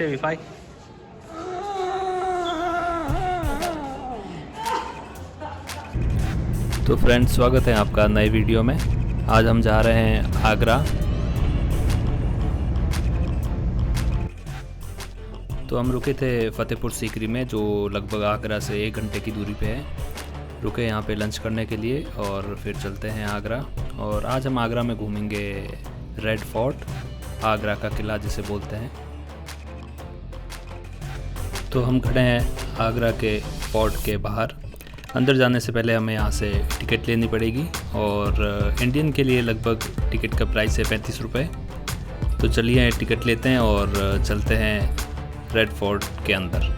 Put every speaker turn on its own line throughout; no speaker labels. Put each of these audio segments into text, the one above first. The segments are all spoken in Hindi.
वाईफाई। तो फ्रेंड्स, स्वागत है आपका नए वीडियो में। आज हम जा रहे हैं आगरा। तो हम रुके थे फतेहपुर सीकरी में, जो लगभग आगरा से 1 घंटे की दूरी पे है। रुके यहाँ पे लंच करने के लिए और फिर चलते हैं आगरा। और आज हम आगरा में घूमेंगे रेड फोर्ट, आगरा का किला जिसे बोलते हैं। तो हम खड़े हैं आगरा के फोर्ट के बाहर। अंदर जाने से पहले हमें यहाँ से टिकट लेनी पड़ेगी और इंडियन के लिए लगभग टिकट का प्राइस है 35 रुपये। तो चलिए टिकट लेते हैं और चलते हैं रेड फोर्ट के अंदर।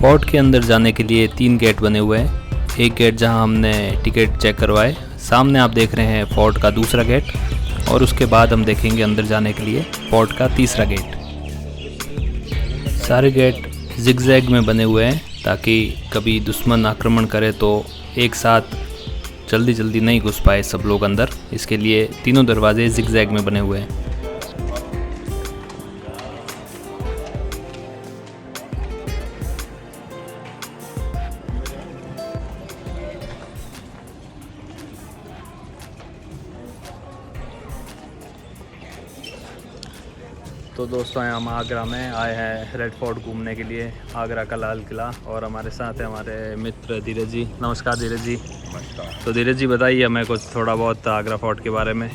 फोर्ट के अंदर जाने के लिए 3 गेट बने हुए हैं। एक गेट जहां हमने टिकट चेक करवाए, सामने आप देख रहे हैं फोर्ट का दूसरा गेट, और उसके बाद हम देखेंगे अंदर जाने के लिए फोर्ट का तीसरा गेट। सारे गेट जिगजैग में बने हुए हैं ताकि कभी दुश्मन आक्रमण करे तो एक साथ जल्दी जल्दी नहीं घुस पाए सब लोग अंदर। इसके लिए तीनों दरवाजे जिगजैग में बने हुए हैं। तो दोस्तों, हम आगरा में आए हैं रेड फोर्ट घूमने के लिए, आगरा का लाल किला। और हमारे साथ है हमारे मित्र धीरज जी। नमस्कार धीरज जी।
नमस्कार।
तो धीरज जी, बताइए हमें कुछ थोड़ा बहुत आगरा फोर्ट के बारे में।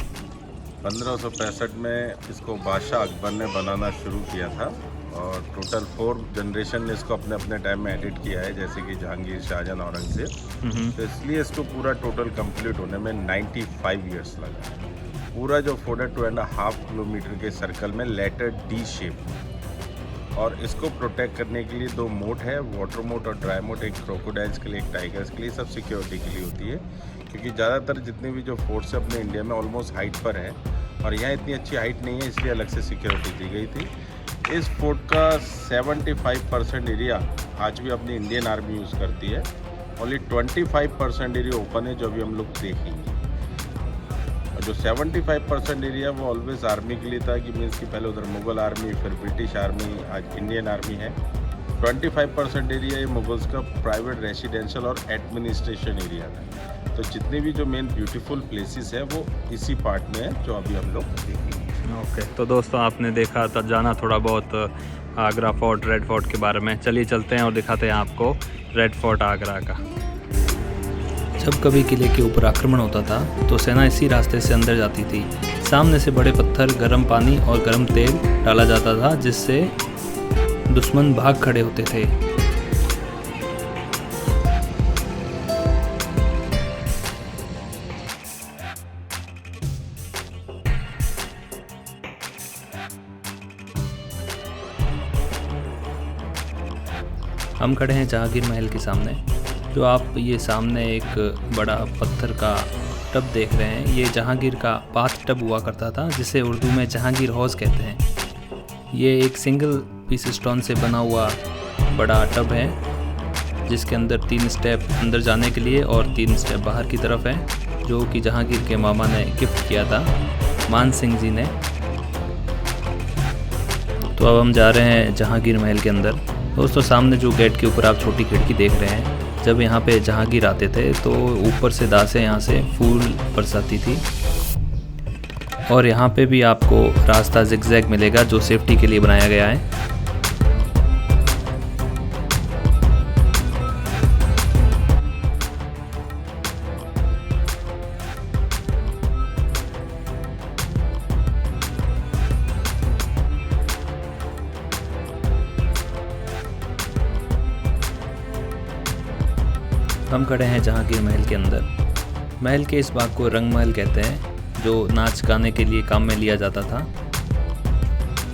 1565 में इसको बादशाह अकबर ने बनाना शुरू किया था और टोटल 4 जनरेशन ने इसको अपने अपने टाइम में एडिट किया है, जैसे कि जहांगीर, शाहजहां, औरंगजेब। तो इसलिए इसको पूरा टोटल कंप्लीट होने में 95 ईयर्स लगा। पूरा जो 42.5 किलोमीटर के सर्कल में लेटर डी शेप, और इसको प्रोटेक्ट करने के लिए 2 मोट है, वाटर मोट और ड्राई मोट। एक क्रोकोडाइल्स के लिए, एक टाइगर्स के लिए, सब सिक्योरिटी के लिए होती है। क्योंकि ज़्यादातर जितने भी जो फोर्ट्स है अपने इंडिया में ऑलमोस्ट हाइट पर है और यहाँ इतनी अच्छी हाइट नहीं है, इसलिए अलग से सिक्योरिटी दी गई थी। इस फोर्ट का 75% एरिया आज भी अपनी इंडियन आर्मी यूज़ करती है। ओनली 25% एरिया ओपन है, जो अभी हम लोग देखेंगे। और जो 75% एरिया वो ऑलवेज आर्मी के लिए था, कि मीन्स कि पहले उधर मुग़ल आर्मी, फिर ब्रिटिश आर्मी, आज इंडियन आर्मी है। 25% एरिया ये मुगल्स का प्राइवेट रेसिडेंशियल और एडमिनिस्ट्रेशन एरिया था। तो जितने भी जो मेन ब्यूटीफुल प्लेसेस है वो इसी पार्ट में है, जो अभी हम लोग देखेंगे।
ओके, तो दोस्तों आपने देखा था, जाना थोड़ा बहुत आगरा फोर्ट, रेड फोर्ट के बारे में। चलिए चलते हैं और दिखाते हैं आपको रेड फोर्ट आगरा का। जब कभी किले के ऊपर आक्रमण होता था तो सेना इसी रास्ते से अंदर जाती थी। सामने से बड़े पत्थर, गर्म पानी और गर्म तेल डाला जाता था, जिससे दुश्मन भाग खड़े होते थे। हम खड़े हैं जहांगीर महल के सामने। जो आप ये सामने एक बड़ा पत्थर का टब देख रहे हैं, ये जहांगीर का बाथ टब हुआ करता था, जिसे उर्दू में जहांगीर हौज कहते हैं। ये एक सिंगल पीस स्टोन से बना हुआ बड़ा टब है, जिसके अंदर 3 स्टेप अंदर जाने के लिए और 3 स्टेप बाहर की तरफ है, जो कि जहांगीर के मामा ने गिफ्ट किया था, मान सिंह जी ने। तो अब हम जा रहे हैं जहांगीर महल के अंदर। दोस्तों, सामने जो गेट के ऊपर आप छोटी खिड़की देख रहे हैं, जब यहाँ पे जहांगीर आते थे तो ऊपर से दासें यहाँ से फूल बरसाती थी। और यहाँ पे भी आपको रास्ता जिगजैग मिलेगा, जो सेफ्टी के लिए बनाया गया है। हम खड़े हैं जहांगीर महल के अंदर। महल के इस भाग को रंग महल कहते हैं, जो नाच गाने के लिए काम में लिया जाता था।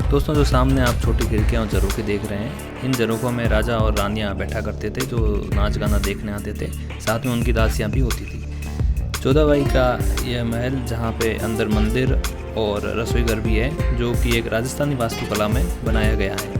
दोस्तों, जो सामने आप छोटी खिड़कियां और झरोखे देख रहे हैं, इन झरोखों में राजा और रानियां बैठा करते थे, जो नाच गाना देखने आते थे। साथ में उनकी दासियां भी होती थी। 14 बाई का यह महल, जहाँ पे अंदर मंदिर और रसोई घर भी है, जो कि एक राजस्थानी वास्तुकला में बनाया गया है।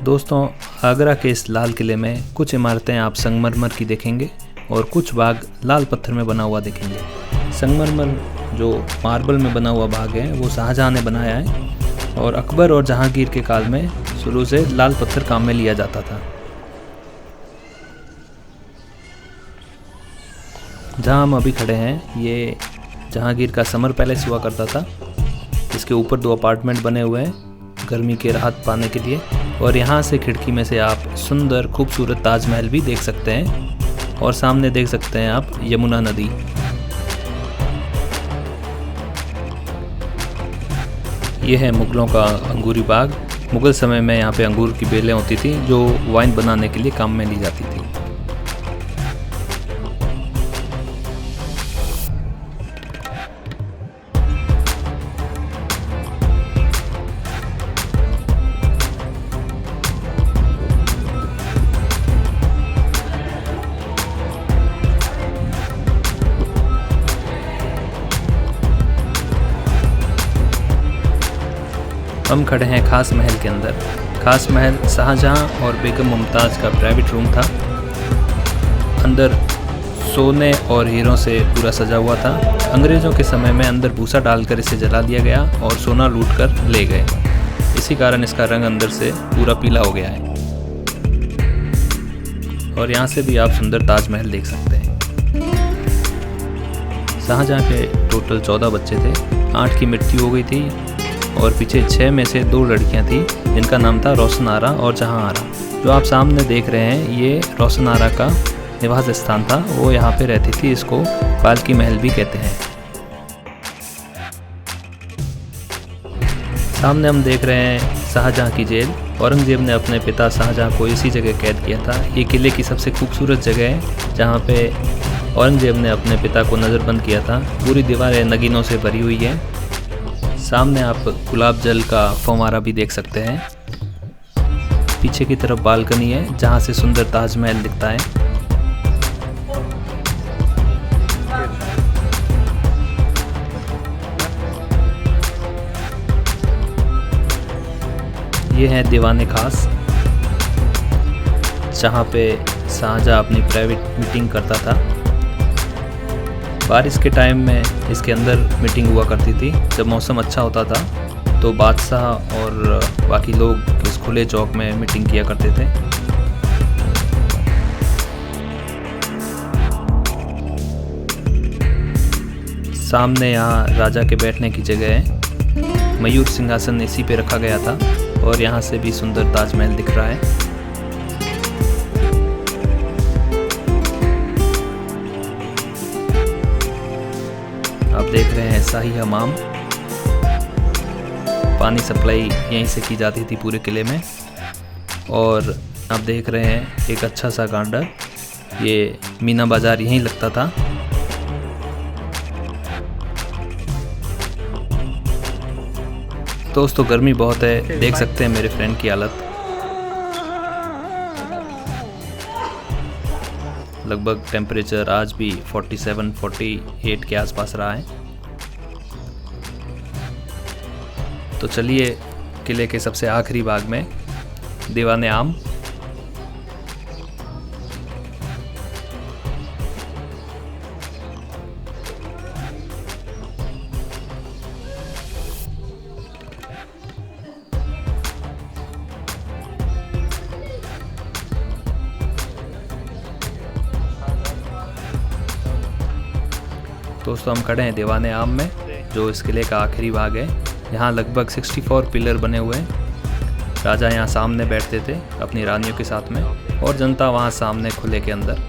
दोस्तों, आगरा के इस लाल किले में कुछ इमारतें आप संगमरमर की देखेंगे और कुछ भाग लाल पत्थर में बना हुआ देखेंगे। संगमरमर जो मार्बल में बना हुआ भाग है वो शाहजहां ने बनाया है और अकबर और जहांगीर के काल में शुरू से लाल पत्थर काम में लिया जाता था। जहां हम अभी खड़े हैं ये जहांगीर का समर पैलेस हुआ करता था। इसके ऊपर 2 अपार्टमेंट बने हुए हैं गर्मी के राहत पाने के लिए, और यहाँ से खिड़की में से आप सुंदर खूबसूरत ताजमहल भी देख सकते हैं और सामने देख सकते हैं आप यमुना नदी। यह है मुगलों का अंगूरी बाग। मुगल समय में यहाँ पे अंगूर की बेलें होती थी जो वाइन बनाने के लिए काम में ली जाती थी। हम खड़े हैं खास महल के अंदर। खास महल शाहजहां और बेगम मुमताज़ का प्राइवेट रूम था। अंदर सोने और हीरों से पूरा सजा हुआ था। अंग्रेज़ों के समय में अंदर भूसा डालकर इसे जला दिया गया और सोना लूटकर ले गए। इसी कारण इसका रंग अंदर से पूरा पीला हो गया है। और यहाँ से भी आप सुंदर ताजमहल देख सकते हैं। शाहजहां के टोटल 14 बच्चे थे। 8 की मृत्यु हो गई थी और पीछे 6 में से 2 लड़कियां थी जिनका नाम था रोशन आरा और जहां आरा। जो आप सामने देख रहे हैं ये रोशन आरा का निवास स्थान था। वो यहाँ पे रहती थी। इसको पालकी महल भी कहते हैं। सामने हम देख रहे हैं शाहजहां की जेल। औरंगजेब ने अपने पिता शाहजहां को इसी जगह कैद किया था। ये किले की सबसे खूबसूरत जगह है जहाँ पे औरंगजेब ने अपने पिता को नज़रबंद किया था। पूरी दीवारें नगीनों से भरी हुई है। सामने आप गुलाब जल का फव्वारा भी देख सकते हैं। पीछे की तरफ बालकनी है जहां से सुंदर ताजमहल दिखता है। ये है दीवाने खास जहां पे शाहजहां अपनी प्राइवेट मीटिंग करता था। बारिश के टाइम में इसके अंदर मीटिंग हुआ करती थी। जब मौसम अच्छा होता था तो बादशाह और बाकी लोग इस खुले चौक में मीटिंग किया करते थे। सामने यहाँ राजा के बैठने की जगह है। मयूर सिंहासन इसी पे रखा गया था और यहाँ से भी सुंदर ताजमहल दिख रहा है। आप देख रहे हैं शाही हमाम। पानी सप्लाई यहीं से की जाती थी पूरे किले में। और आप देख रहे हैं एक अच्छा सा गार्डन। ये मीना बाजार यहीं लगता था। दोस्तों गर्मी बहुत है, देख सकते हैं मेरे फ्रेंड की हालत। लगभग टेम्परेचर आज भी 47-48 के आसपास रहा है। तो चलिए किले के सबसे आखिरी भाग में दीवाने आम। दोस्तों हम खड़े हैं दीवाने आम में जो इस किले का आखिरी भाग है। यहाँ लगभग 64 पिलर बने हुए हैं। राजा यहाँ सामने बैठते थे अपनी रानियों के साथ में और जनता वहाँ सामने खुले के अंदर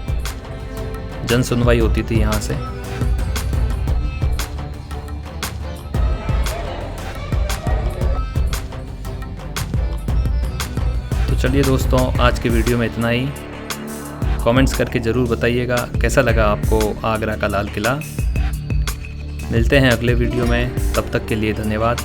जन सुनवाई होती थी यहाँ से। तो चलिए दोस्तों आज के वीडियो में इतना ही। कमेंट्स करके ज़रूर बताइएगा कैसा लगा आपको आगरा का लाल किला। मिलते हैं अगले वीडियो में, तब तक के लिए धन्यवाद।